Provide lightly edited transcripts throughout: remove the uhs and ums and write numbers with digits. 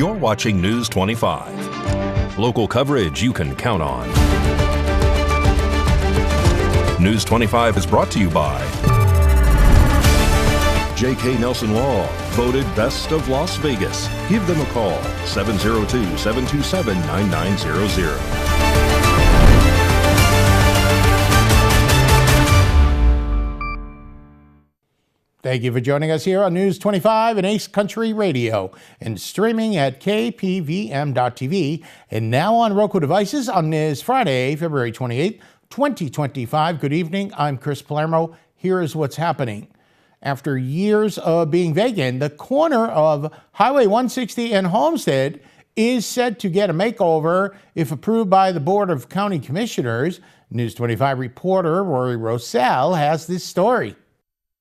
You're watching News 25. Local coverage you can count on. News 25 is brought to you by J.K. Nelson Law, voted Best of Las Vegas. Give them a call, 702-727-9900. Thank you for joining us here on News 25 and Ace Country Radio and streaming at KPVM.TV and now on Roku devices on this Friday, February 28, 2025. Good evening. I'm Chris Palermo. Here is what's happening. After years of being vacant, the corner of Highway 160 and Homestead is set to get a makeover if approved by the Board of County Commissioners. News 25 reporter Rory Rosell has this story.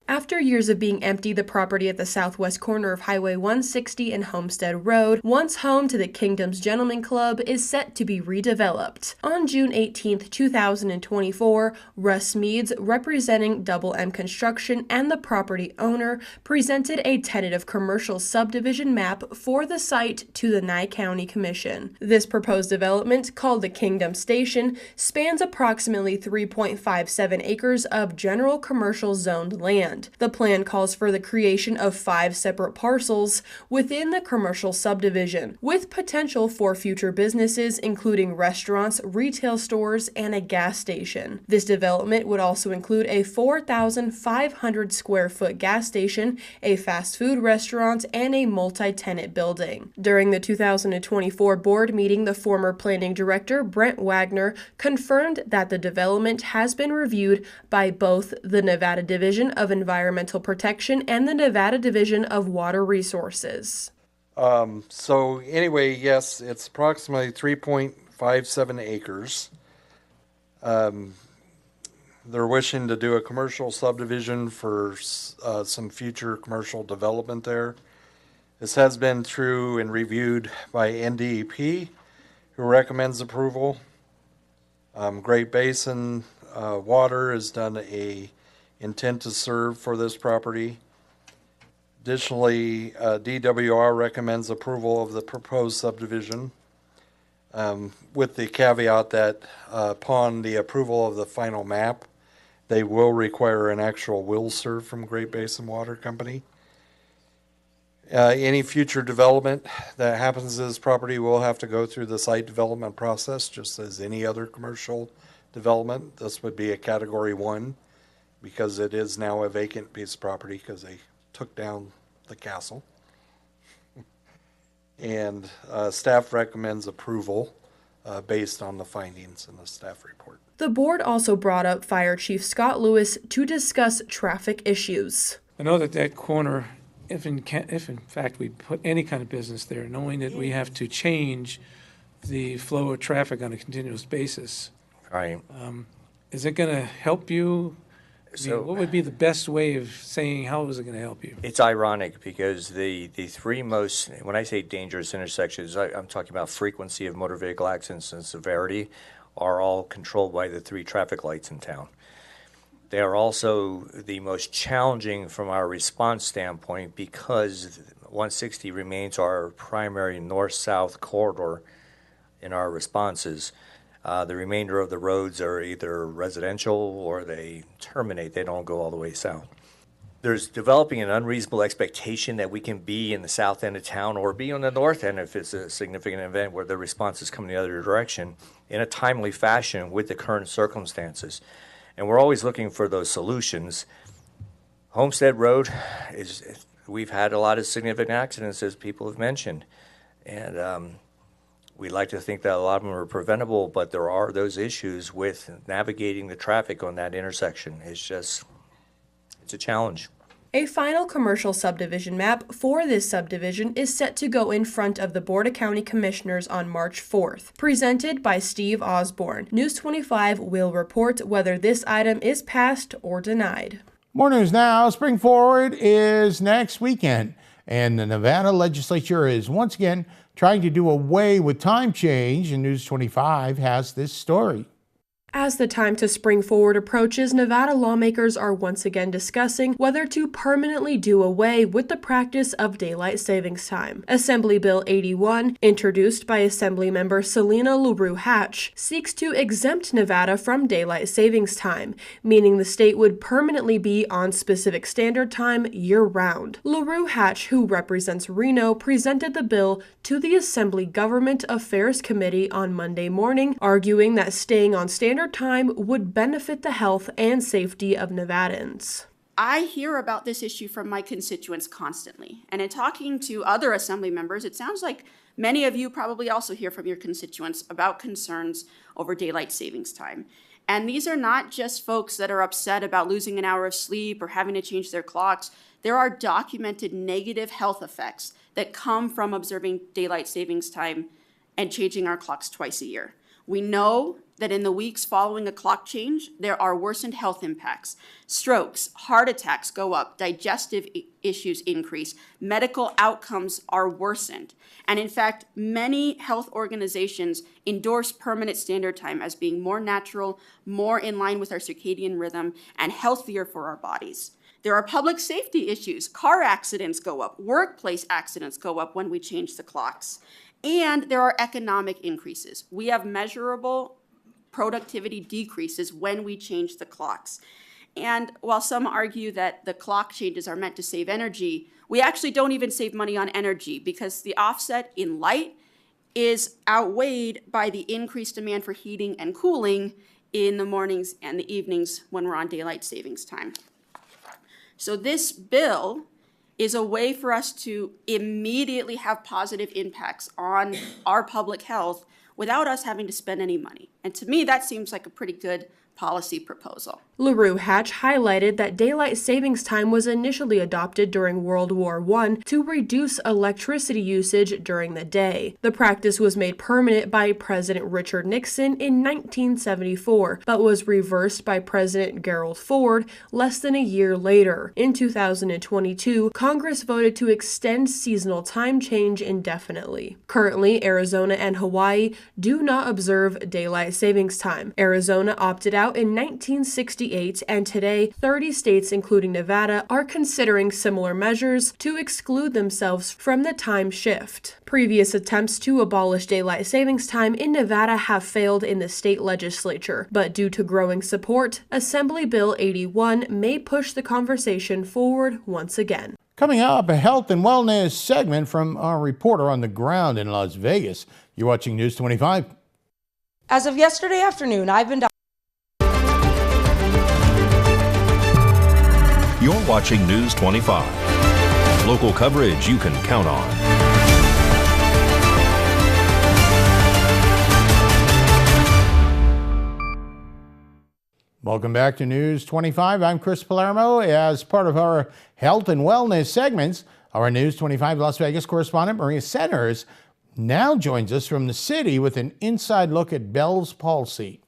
After years of being empty, the property at the southwest corner of Highway 160 and Homestead Road, once home to the Kingdom's Gentlemen Club, is set to be redeveloped. On June 18, 2024, Russ Meads, representing Double M Construction and the property owner, presented a tentative commercial subdivision map for the site to the Nye County Commission. This proposed development, called the Kingdom Station, spans approximately 3.57 acres of general commercial zoned land. The plan calls for the creation of 5 separate parcels within the commercial subdivision, with potential for future businesses including restaurants, retail stores, and a gas station. This development would also include a 4,500 square foot gas station, a fast food restaurant, and a multi-tenant building. During the 2024 board meeting, the former planning director, Brent Wagner, confirmed that the development has been reviewed by both the Nevada Division of Environmental Protection and the Nevada Division of Water Resources. So anyway, yes, it's approximately 3.57 acres. They're wishing to do a commercial subdivision for some future commercial development there. This has been through and reviewed by NDEP, who recommends approval. Great Basin Water has done a intent to serve for this property. Additionally, DWR recommends approval of the proposed subdivision with the caveat that upon the approval of the final map, they will require an actual will serve from Great Basin Water Company. Any future development that happens to this property will have to go through the site development process, just as any other commercial development. This would be a Category 1. Because it is now a vacant piece of property because they took down the castle. And staff recommends approval based on the findings in the staff report. The board also brought up Fire Chief Scott Lewis to discuss traffic issues. I know that corner, if in fact we put any kind of business there, knowing that we have to change the flow of traffic on a continuous basis. Right. Is it going to help you? So, what would be the best way of saying how is it going to help you? It's ironic because the three most, when I say dangerous intersections, I'm talking about frequency of motor vehicle accidents and severity, are all controlled by the 3 traffic lights in town. They are also the most challenging from our response standpoint because 160 remains our primary north-south corridor in our responses. The remainder of the roads are either residential or they terminate. They don't go all the way south. There's developing an unreasonable expectation that we can be in the south end of town or be on the north end if it's a significant event where the response is coming the other direction in a timely fashion with the current circumstances. And we're always looking for those solutions. Homestead Road, we've had a lot of significant accidents, as people have mentioned. And we like to think that a lot of them are preventable, but there are those issues with navigating the traffic on that intersection. It's a challenge. A final commercial subdivision map for this subdivision is set to go in front of the Board of County Commissioners on March 4th. Presented by Steve Osborne, News 25 will report whether this item is passed or denied. More news now. Spring Forward is next weekend, and the Nevada legislature is once again trying to do away with time change, and News 25 has this story. As the time to spring forward approaches, Nevada lawmakers are once again discussing whether to permanently do away with the practice of daylight savings time. Assembly Bill 81, introduced by Assemblymember Selena LaRue Hatch, seeks to exempt Nevada from daylight savings time, meaning the state would permanently be on specific standard time year-round. LaRue Hatch, who represents Reno, presented the bill to the Assembly Government Affairs Committee on Monday morning, arguing that staying on standard time would benefit the health and safety of Nevadans. I hear about this issue from my constituents constantly, and in talking to other Assembly members, it sounds like many of you probably also hear from your constituents about concerns over daylight savings time. And these are not just folks that are upset about losing an hour of sleep or having to change their clocks. There are documented negative health effects that come from observing daylight savings time and changing our clocks twice a year. We know that in the weeks following a clock change, there are worsened health impacts. Strokes, heart attacks go up, digestive issues increase, medical outcomes are worsened. And in fact, many health organizations endorse permanent standard time as being more natural, more in line with our circadian rhythm, and healthier for our bodies. There are public safety issues. Car accidents go up, workplace accidents go up when we change the clocks. And there are economic increases. We have measurable productivity decreases when we change the clocks. And while some argue that the clock changes are meant to save energy, we actually don't even save money on energy because the offset in light is outweighed by the increased demand for heating and cooling in the mornings and the evenings when we're on daylight savings time. So this bill is a way for us to immediately have positive impacts on our public health without us having to spend any money. And to me, that seems like a pretty good policy proposal. LaRue Hatch highlighted that daylight savings time was initially adopted during World War I to reduce electricity usage during the day. The practice was made permanent by President Richard Nixon in 1974, but was reversed by President Gerald Ford less than a year later. In 2022, Congress voted to extend seasonal time change indefinitely. Currently, Arizona and Hawaii do not observe daylight savings time. Arizona opted out in 1968, and today 30 states, including Nevada, are considering similar measures to exclude themselves from the time shift. Previous attempts to abolish daylight savings time in Nevada have failed in the state legislature, but due to growing support, Assembly Bill 81 may push the conversation forward once again. Coming up, a health and wellness segment from our reporter on the ground in Las Vegas. You're watching News 25. As of yesterday afternoon, I've been You're watching News 25. Local coverage you can count on. Welcome back to News 25. I'm Chris Palermo. As part of our health and wellness segments, our News 25 Las Vegas correspondent Maria Centers now joins us from the city with an inside look at Bell's palsy.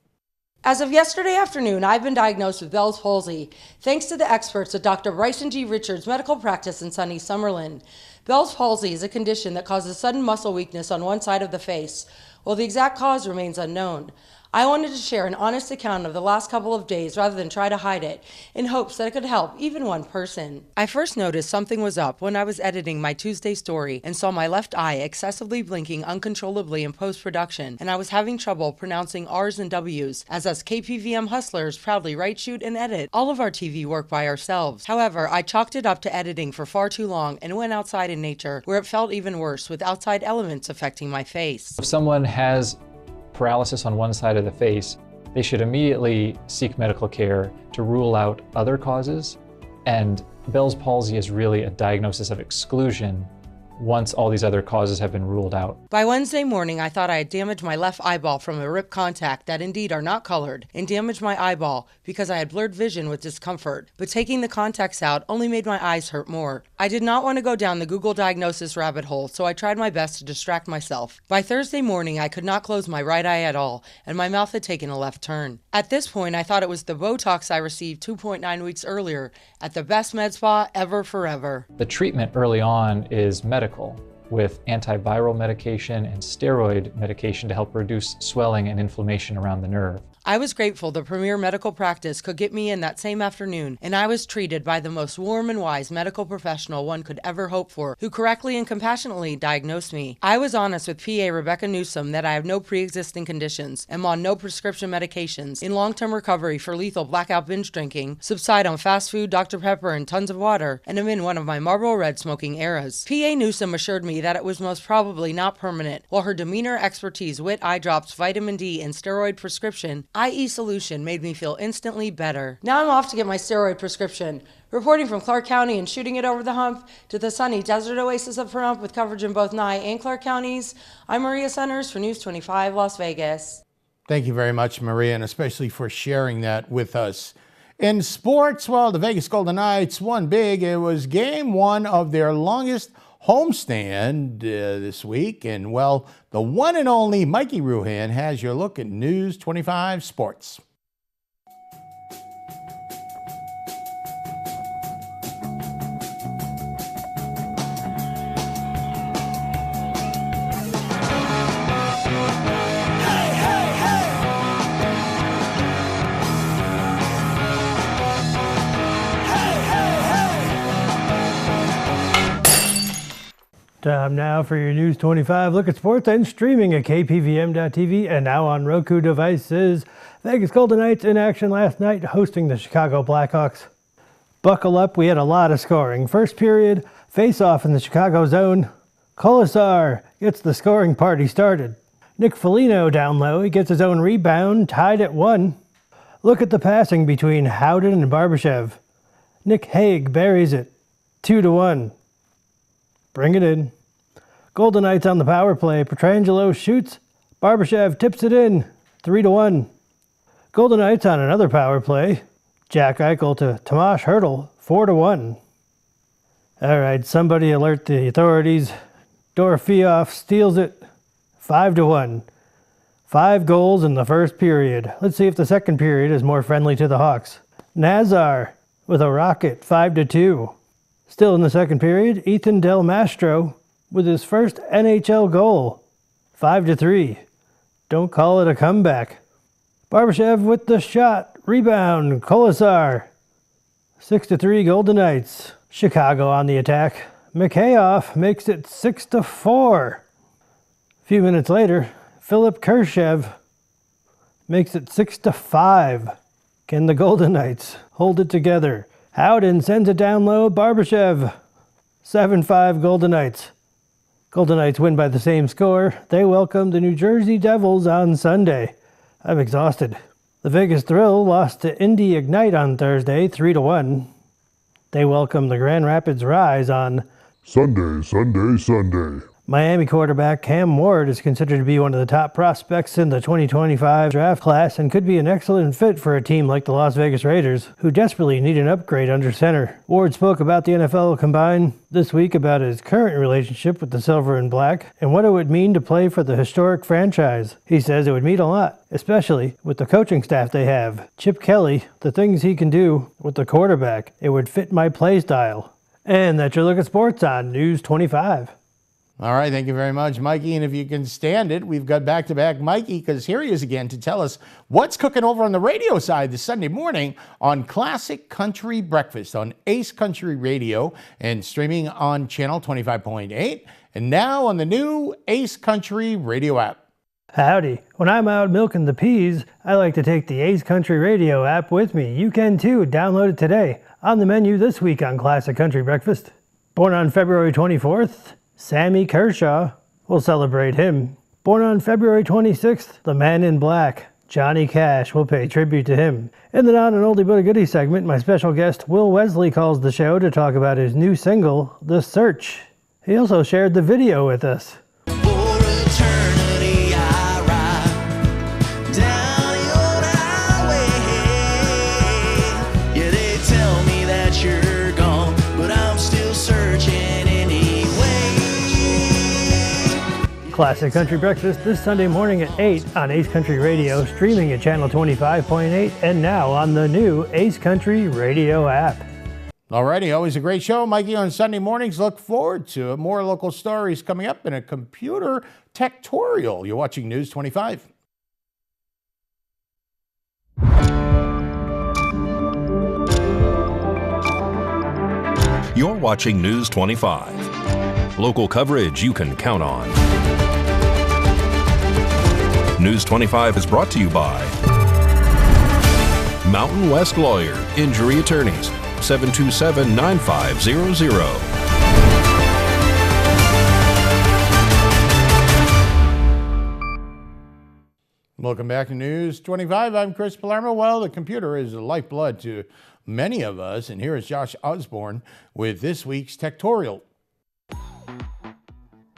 As of yesterday afternoon, I've been diagnosed with Bell's palsy, thanks to the experts at Dr. Bryson G. Richards Medical Practice in sunny Summerlin. Bell's palsy is a condition that causes sudden muscle weakness on one side of the face, while the exact cause remains unknown. I wanted to share an honest account of the last couple of days rather than try to hide it, in hopes that it could help even one person. I first noticed something was up when I was editing my Tuesday story and saw my left eye excessively blinking uncontrollably in post-production, and I was having trouble pronouncing R's and W's, as us KPVM hustlers proudly write, shoot, and edit all of our TV work by ourselves. However, I chalked it up to editing for far too long and went outside in nature, where it felt even worse with outside elements affecting my face. If someone has paralysis on one side of the face, they should immediately seek medical care to rule out other causes. And Bell's palsy is really a diagnosis of exclusion once all these other causes have been ruled out. By Wednesday morning, I thought I had damaged my left eyeball from a ripped contact that indeed are not colored, and damaged my eyeball because I had blurred vision with discomfort. But taking the contacts out only made my eyes hurt more. I did not want to go down the Google diagnosis rabbit hole, so I tried my best to distract myself. By Thursday morning, I could not close my right eye at all, and my mouth had taken a left turn. At this point, I thought it was the Botox I received 2.9 weeks earlier at the best med spa ever forever. The treatment early on is medical, with antiviral medication and steroid medication to help reduce swelling and inflammation around the nerve. I was grateful the premier medical practice could get me in that same afternoon, and I was treated by the most warm and wise medical professional one could ever hope for, who correctly and compassionately diagnosed me. I was honest with PA Rebecca Newsom that I have no pre-existing conditions, am on no prescription medications, in long-term recovery for lethal blackout binge drinking, subside on fast food, Dr. Pepper, and tons of water, and am in one of my Marlboro Red smoking eras. PA Newsom assured me that it was most probably not permanent, while her demeanor, expertise, wit, eye drops, vitamin D, and steroid prescription, IE solution, made me feel instantly better. Now I'm off to get my steroid prescription. Reporting from Clark County and shooting it over the hump to the sunny desert oasis of Pahrump with coverage in both Nye and Clark counties, I'm Maria Centers for News 25 Las Vegas. Thank you very much, Maria, and especially for sharing that with us. In sports, well, the Vegas Golden Knights won big. It was game one of their longest homestand this week. And, well, the one and only Mikey Ruhan has your look at News 25 Sports. Time now for your News 25 look at sports and streaming at KPVM.TV and now on Roku devices. Vegas Golden Knights in action last night hosting the Chicago Blackhawks. Buckle up, we had a lot of scoring. First period, face-off in the Chicago zone. Colasar gets the scoring party started. Nick Foligno down low, he gets his own rebound, tied at 1. Look at the passing between Howden and Barbashev. Nick Hague buries it, 2-1. Bring it in. Golden Knights on the power play. Pietrangelo shoots. Barbashev tips it in. 3-1. Golden Knights on another power play. Jack Eichel to Tomas Hertl. 4-1. All right, somebody alert the authorities. Dorofeev steals it. 5-1. 5 goals in the first period. Let's see if the second period is more friendly to the Hawks. Nazar with a rocket. 5-2. Still in the second period, Ethan Del Mastro with his first NHL goal, 5-3. Don't call it a comeback. Barbashev with the shot, rebound, Colasar, 6-3 Golden Knights. Chicago on the attack. Mikheyev makes it 6-4. A few minutes later, Philip Kershev makes it 6-5. Can the Golden Knights hold it together? Howden sends it down low. Barbashev. 7-5 Golden Knights. Golden Knights win by the same score. They welcome the New Jersey Devils on Sunday. I'm exhausted. The Vegas Thrill lost to Indy Ignite on Thursday, 3-1. They welcome the Grand Rapids Rise on Sunday. Miami quarterback Cam Ward is considered to be one of the top prospects in the 2025 draft class and could be an excellent fit for a team like the Las Vegas Raiders, who desperately need an upgrade under center. Ward spoke about the NFL Combine this week about his current relationship with the Silver and Black and what it would mean to play for the historic franchise. He says it would mean a lot, especially with the coaching staff they have. Chip Kelly, the things he can do with the quarterback, it would fit my play style. And that's your look at sports on News 25. All right, thank you very much, Mikey. And if you can stand it, we've got back-to-back Mikey, because here he is again to tell us what's cooking over on the radio side this Sunday morning on Classic Country Breakfast on Ace Country Radio and streaming on Channel 25.8 and now on the new Ace Country Radio app. Howdy. When I'm out milking the peas, I like to take the Ace Country Radio app with me. You can too. Download it today. On the menu this week on Classic Country Breakfast. Born on February 24th, Sammy Kershaw. We'll celebrate him. Born on February 26th, the Man in Black, Johnny Cash. Will pay tribute to him. In the Not an Oldie But a Goodie segment, my special guest Will Wesley calls the show to talk about his new single, The Search. He also shared the video with us. Classic Country Breakfast this Sunday morning at 8 on Ace Country Radio, streaming at Channel 25.8 and now on the new Ace Country Radio app. Alrighty, always a great show, Mikey, on Sunday mornings. Look forward to it. More local stories coming up in a computer tech-torial. You're watching News 25. You're watching News 25. Local coverage you can count on. News 25 is brought to you by Mountain West Lawyer, Injury Attorneys, 727-9500. Welcome back to News 25. I'm Chris Palermo. Well, the computer is the lifeblood to many of us, and here is Josh Osborne with this week's Techtorial.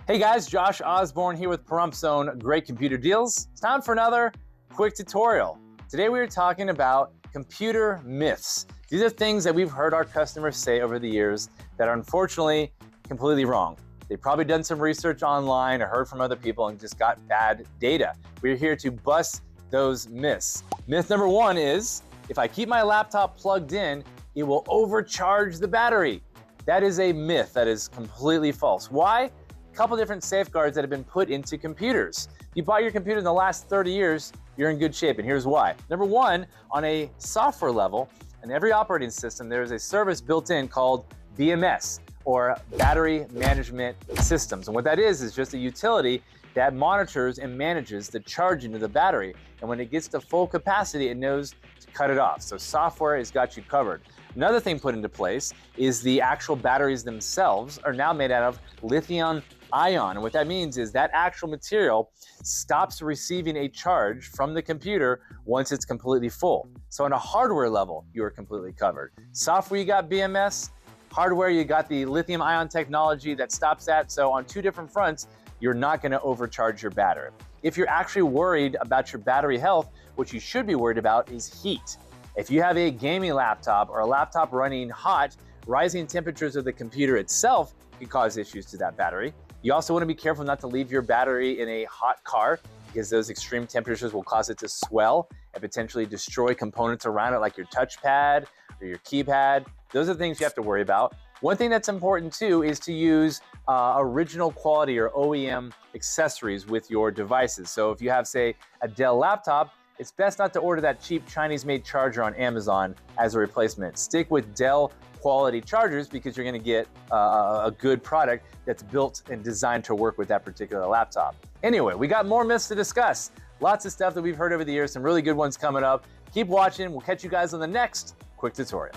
Hey guys, Josh Osborne here with Pahrump's own Great Computer Deals. It's time for another quick tutorial. Today we are talking about computer myths. These are things that we've heard our customers say over the years that are unfortunately completely wrong. They've probably done some research online or heard from other people and just got bad data. We're here to bust those myths. Myth number one is, if I keep my laptop plugged in, it will overcharge the battery. That is a myth that is completely false. Why? A couple different safeguards that have been put into computers. If you bought your computer in the last 30 years, you're in good shape, and here's why. Number one, on a software level, in every operating system, there's a service built in called BMS, or Battery Management Systems. And what that is just a utility that monitors and manages the charging of the battery. And when it gets to full capacity, it knows to cut it off. So software has got you covered. Another thing put into place is the actual batteries themselves are now made out of lithium ion. And what that means is that actual material stops receiving a charge from the computer once it's completely full. So on a hardware level, you are completely covered. Software, you got BMS. Hardware, you got the lithium ion technology that stops that. So on two different fronts, you're not going to overcharge your battery. If you're actually worried about your battery health, what you should be worried about is heat. If you have a gaming laptop or a laptop running hot, rising temperatures of the computer itself can cause issues to that battery. You also want to be careful not to leave your battery in a hot car, because those extreme temperatures will cause it to swell and potentially destroy components around it, like your touchpad or your keypad. Those are things you have to worry about. One thing that's important too is to use original quality or OEM accessories with your devices. So if you have, say, a Dell laptop, it's best not to order that cheap Chinese-made charger on Amazon as a replacement. Stick with Dell quality chargers, because you're going to get a good product that's built and designed to work with that particular laptop. Anyway, we got more myths to discuss. Lots of stuff that we've heard over the years, some really good ones coming up. Keep watching. We'll catch you guys on the next quick tutorial.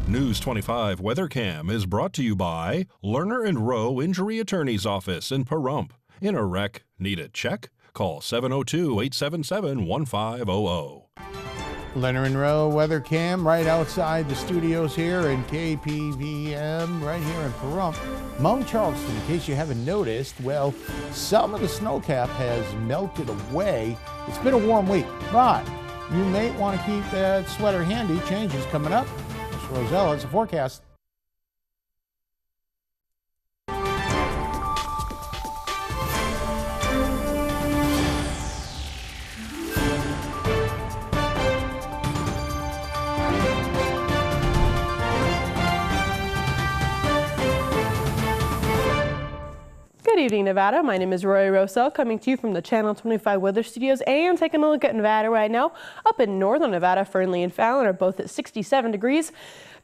News 25 WeatherCam is brought to you by Lerner and Rowe Injury Attorney's Office in Pahrump. In a wreck, need a check? Call 702-877-1500. Lerner and Rowe WeatherCam right outside the studios here in KPVM right here in Pahrump. Mount Charleston, in case you haven't noticed, well, some of the snow cap has melted away. It's been a warm week, but you may want to keep that sweater handy. Changes coming up. Rosella, it's a forecast. Good evening, Nevada. My name is Roy Rosell, coming to you from the Channel 25 Weather Studios and taking a look at Nevada right now. Up in northern Nevada, Fernley and Fallon are both at 67 degrees.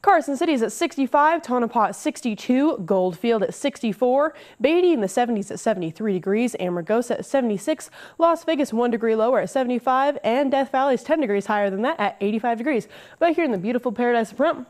Carson City is at 65, Tonopah 62, Goldfield at 64, Beatty in the 70s at 73 degrees, Amargosa at 76, Las Vegas 1 degree lower at 75, and Death Valley is 10 degrees higher than that at 85 degrees. But here in the beautiful paradise of Pahrump,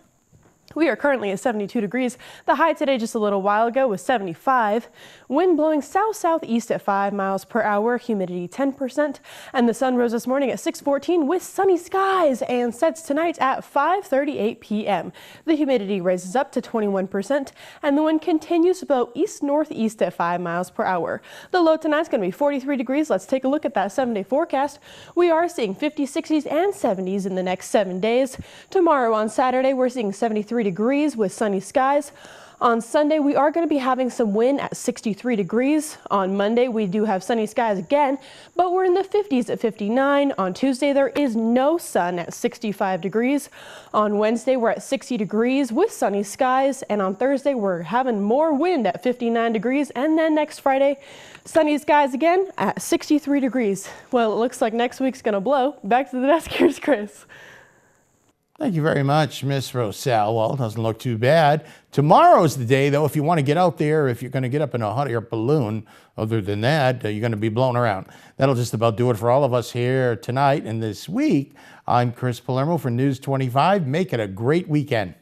we are currently at 72 degrees. The high today just a little while ago was 75. Wind blowing south-southeast at 5 miles per hour, humidity 10%. And the sun rose this morning at 6:14 with sunny skies and sets tonight at 5:38 p.m. The humidity raises up to 21% and the wind continues to blow east-northeast at 5 miles per hour. The low tonight's going to be 43 degrees. Let's take a look at that 7-day forecast. We are seeing 50s, 60s, and 70s in the next 7 days. Tomorrow on Saturday, we're seeing 73 degrees with sunny skies. On Sunday, we are going to be having some wind at 63 degrees. On Monday, we do have sunny skies again, but we're in the 50s at 59. On Tuesday, there is no sun at 65 degrees. On Wednesday, we're at 60 degrees with sunny skies. And on Thursday, we're having more wind at 59 degrees. And then next Friday, sunny skies again at 63 degrees. Well, it looks like next week's going to blow. Back to the desk, here's Chris. Thank you very much, Miss Roselle. Well, it doesn't look too bad. Tomorrow's the day, though, if you want to get out there, if you're going to get up in a hot air balloon. Other than that, you're going to be blown around. That'll just about do it for all of us here tonight and this week. I'm Chris Palermo for News 25. Make it a great weekend.